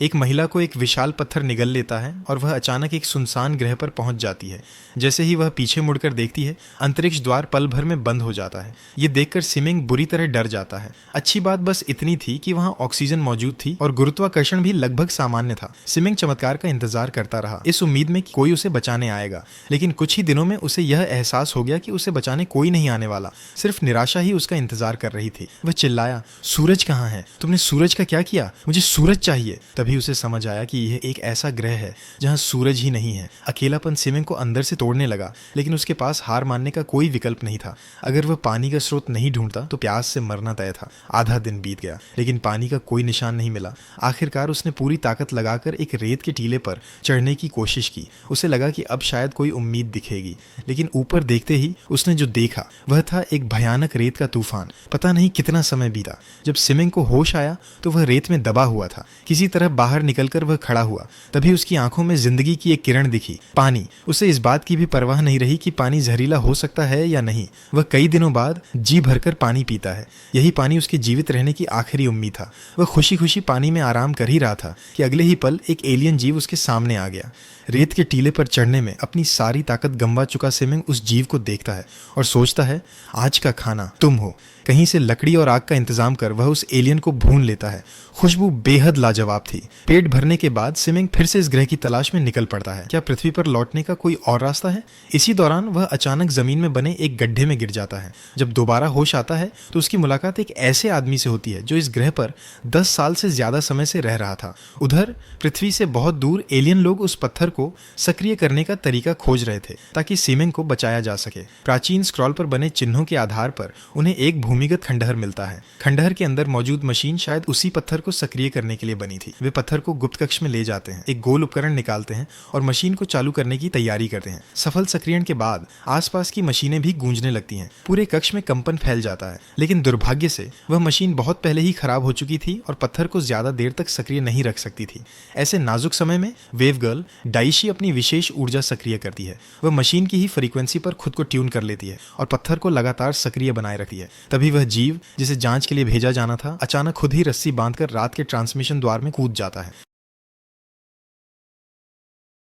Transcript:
एक महिला को एक विशाल पत्थर निगल लेता है और वह अचानक एक सुनसान ग्रह पर पहुंच जाती है। जैसे ही वह पीछे मुड़कर देखती है, अंतरिक्ष द्वार पल भर में बंद हो जाता है। ये देखकर सिमिंग बुरी तरह डर जाता है। अच्छी बात बस इतनी थी कि वहां ऑक्सीजन मौजूद थी और गुरुत्वाकर्षण भी लगभग सामान्य था। सिमिंग चमत्कार का इंतजार करता रहा, इस उम्मीद में कि कोई उसे बचाने आएगा। लेकिन कुछ ही दिनों में उसे यह एहसास हो गया कि उसे बचाने कोई नहीं आने वाला। सिर्फ निराशा ही उसका इंतजार कर रही थी। वह चिल्लाया, सूरज कहाँ है? तुमने सूरज का क्या किया? मुझे सूरज चाहिए। तभी उसे समझ आया कि यह एक ऐसा ग्रह है जहां सूरज ही नहीं है। अकेलापन सिमिंग को अंदर से तोड़ने लगा, लेकिन उसके पास हार मानने का कोई विकल्प नहीं था। अगर वह पानी का स्रोत नहीं ढूंढता तो प्यास से मरना तय था। आधा दिन बीत गया, लेकिन पानी का कोई निशान नहीं मिला। आखिरकार उसने पूरी ताकत लगाकर एक रेत के टीले पर चढ़ने की कोशिश की। उसे लगा कि अब शायद कोई उम्मीद दिखेगी, लेकिन ऊपर देखते ही उसने जो देखा वह था एक भयानक रेत का तूफान। पता नहीं कितना समय बीता। जब सिमिंग को होश आया तो वह रेत में दबा हुआ था। किसी तरह बाहर निकलकर वह खड़ा हुआ। तभी उसकी आंखों में जिंदगी की एक किरण दिखी, पानी। उसे इस बात की भी परवाह नहीं रही कि पानी जहरीला हो सकता है या नहीं। वह कई दिनों बाद जी भरकर पानी पीता है। यही पानी उसके जीवित रहने की आखिरी उम्मीद था। वह खुशी खुशी पानी में आराम कर ही रहा था कि अगले ही पल एक एलियन जीव उसके सामने आ गया। रेत के टीले पर चढ़ने में अपनी सारी ताकत गंवा चुका सिमिंग उस जीव को देखता है और सोचता है, आज का खाना तुम हो। कहीं से लकड़ी और आग का इंतजाम कर वह उस एलियन को भून लेता है। खुशबू बेहद लाजवाब थी। पेट भरने के बाद सिमिंग फिर से इस ग्रह की तलाश में निकल पड़ता है। क्या पृथ्वी पर लौटने का कोई और रास्ता है? इसी दौरान वह अचानक जमीन में बने एक गड्ढे में गिर जाता है। जब दोबारा होश आता है तो उसकी मुलाकात एक ऐसे आदमी से होती है जो इस ग्रह पर 10 साल से ज्यादा समय से रह रहा था। उधर पृथ्वी से बहुत दूर एलियन लोग उस पत्थर को सक्रिय करने का तरीका खोज रहे थे ताकि सिमिंग को बचाया जा सके। प्राचीन स्क्रॉल पर बने चिन्हों के आधार पर उन्हें एक भूमिगत खंडहर मिलता है। खंडहर के अंदर मौजूद मशीन शायद उसी पत्थर को सक्रिय करने के लिए बनी थी। वे पत्थर को गुप्त कक्ष में ले जाते हैं, एक गोल उपकरण निकालते हैं और मशीन को चालू करने की तैयारी करते हैं। सफल सक्रियण के बाद आसपास की मशीनें भी गूंजने लगती हैं। पूरे कक्ष में कंपन फैल जाता है, लेकिन दुर्भाग्य से वह मशीन बहुत पहले ही खराब हो चुकी थी और पत्थर को ज्यादा देर तक सक्रिय नहीं रख सकती थी। ऐसे नाजुक समय में वेव गर्ल डाइशी अपनी विशेष ऊर्जा सक्रिय करती है। वह मशीन की ही फ्रीक्वेंसी पर खुद को ट्यून कर लेती है और पत्थर को लगातार सक्रिय बनाए रखती है। तभी वह जीव जिसे जांच के लिए भेजा जाना था, अचानक खुद ही रस्सी बांधकर रात के ट्रांसमिशन द्वार में कूद जाता है।